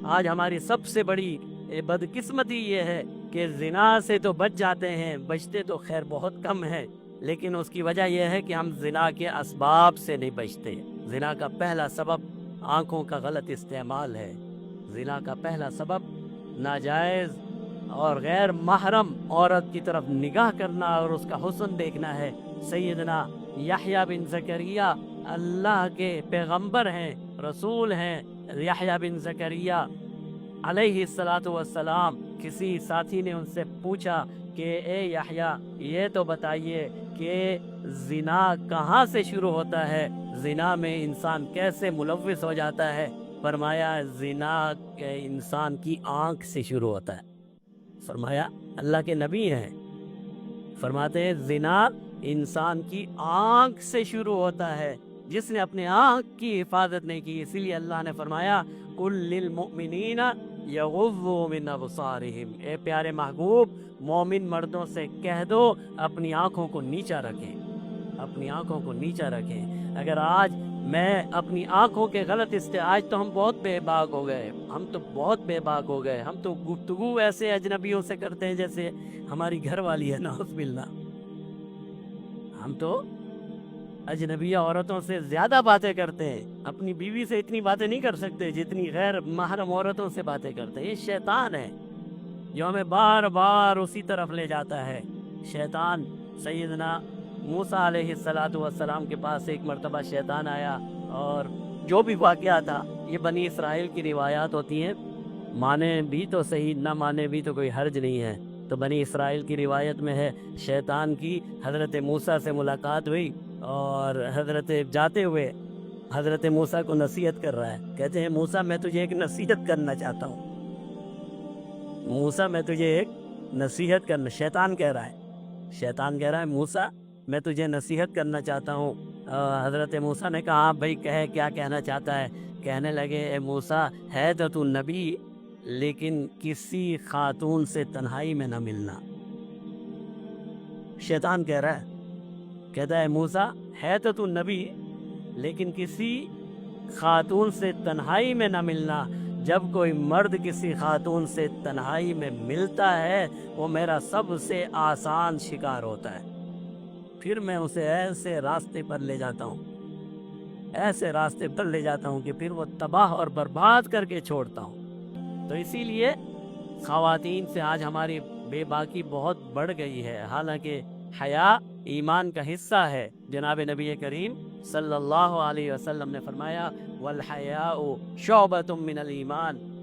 آج ہماری سب سے بڑی بدقسمتی یہ ہے کہ زنا سے تو بچ جاتے ہیں، بچتے تو خیر بہت کم ہیں، لیکن اس کی وجہ یہ ہے کہ ہم زنا کے اسباب سے نہیں بچتے۔ زنا کا پہلا سبب آنکھوں کا غلط استعمال ہے۔ زنا کا پہلا سبب ناجائز اور غیر محرم عورت کی طرف نگاہ کرنا اور اس کا حسن دیکھنا ہے۔ سیدنا یحییٰ بن زکریا اللہ کے پیغمبر ہیں، رسول ہیں۔ یحییٰ بن زکریا علیہ السلام، کسی ساتھی نے ان سے پوچھا کہ اے یحییٰ یہ تو بتائیے کہ زنا کہاں سے شروع ہوتا ہے، زنا میں انسان کیسے ملوث ہو جاتا ہے؟ فرمایا زنا انسان کی آنکھ سے شروع ہوتا ہے۔ فرمایا اللہ کے نبی ہیں، فرماتے ہیں زنا انسان کی آنکھ سے شروع ہوتا ہے۔ جس نے اپنے آنکھ کی حفاظت نہیں کی، اسی لیے اللہ نے فرمایا قُل لِّلْمُؤْمِنِينَ يَغُضُّوا مِنْ أَبْصَارِهِمْ، اے پیارے محبوب مومن مردوں سے کہہ دو اپنی آنکھوں کو نیچا رکھیں، اپنی آنکھوں کو نیچا رکھیں۔ اگر آج میں اپنی آنکھوں کے غلط آج تو ہم بہت بے باک ہو گئے، ہم تو بہت بے باک ہو گئے، ہم تو گفتگو ایسے اجنبیوں سے کرتے ہیں جیسے ہماری گھر والی ہے، نعوذ باللہ۔ ہم تو اجنبیہ عورتوں سے زیادہ باتیں کرتے ہیں، اپنی بیوی سے اتنی باتیں نہیں کر سکتے جتنی غیر محرم عورتوں سے باتیں کرتے ہیں۔ یہ شیطان ہے جو ہمیں بار بار اسی طرف لے جاتا ہے۔ شیطان سیدنا موسیٰ علیہ السلام کے پاس ایک مرتبہ شیطان آیا، اور جو بھی واقعہ تھا یہ بنی اسرائیل کی روایات ہوتی ہیں، مانے بھی تو صحیح، نہ مانے بھی تو کوئی حرج نہیں ہے۔ تو بنی اسرائیل کی روایت میں ہے شیطان کی حضرت موسیٰ سے ملاقات ہوئی، اور حضرت جاتے ہوئے حضرت موسیٰ کو نصیحت کر رہا ہے۔ کہتے ہیں موسیٰ میں تجھے ایک نصیحت کرنا چاہتا ہوں، موسیٰ میں تجھے ایک نصیحت کرنا، شیطان کہہ رہا ہے، شیطان کہہ رہا ہے موسیٰ میں تجھے نصیحت کرنا چاہتا ہوں۔ حضرت موسیٰ نے کہا ہاں بھائی کہے کیا کہنا چاہتا ہے؟ کہنے لگے اے موسیٰ ہے تو نبی، لیکن کسی خاتون سے تنہائی میں نہ ملنا۔ شیطان کہہ رہا ہے، کہتا ہے موسیٰ ہے تو نبی لیکن کسی خاتون سے تنہائی میں نہ ملنا۔ جب کوئی مرد کسی خاتون سے تنہائی میں ملتا ہے وہ میرا سب سے آسان شکار ہوتا ہے، پھر میں اسے ایسے راستے پر لے جاتا ہوں، ایسے راستے پر لے جاتا ہوں کہ پھر وہ تباہ اور برباد کر کے چھوڑتا ہوں۔ تو اسی لیے خواتین سے آج ہماری بے باکی بہت بڑھ گئی ہے، حالانکہ حیا ایمان کا حصہ ہے۔ جناب نبی کریم صلی اللہ علیہ وسلم نے فرمایا وَالْحَيَاءُ شُعْبَةٌ مِّنَ الْإِيمَانِ،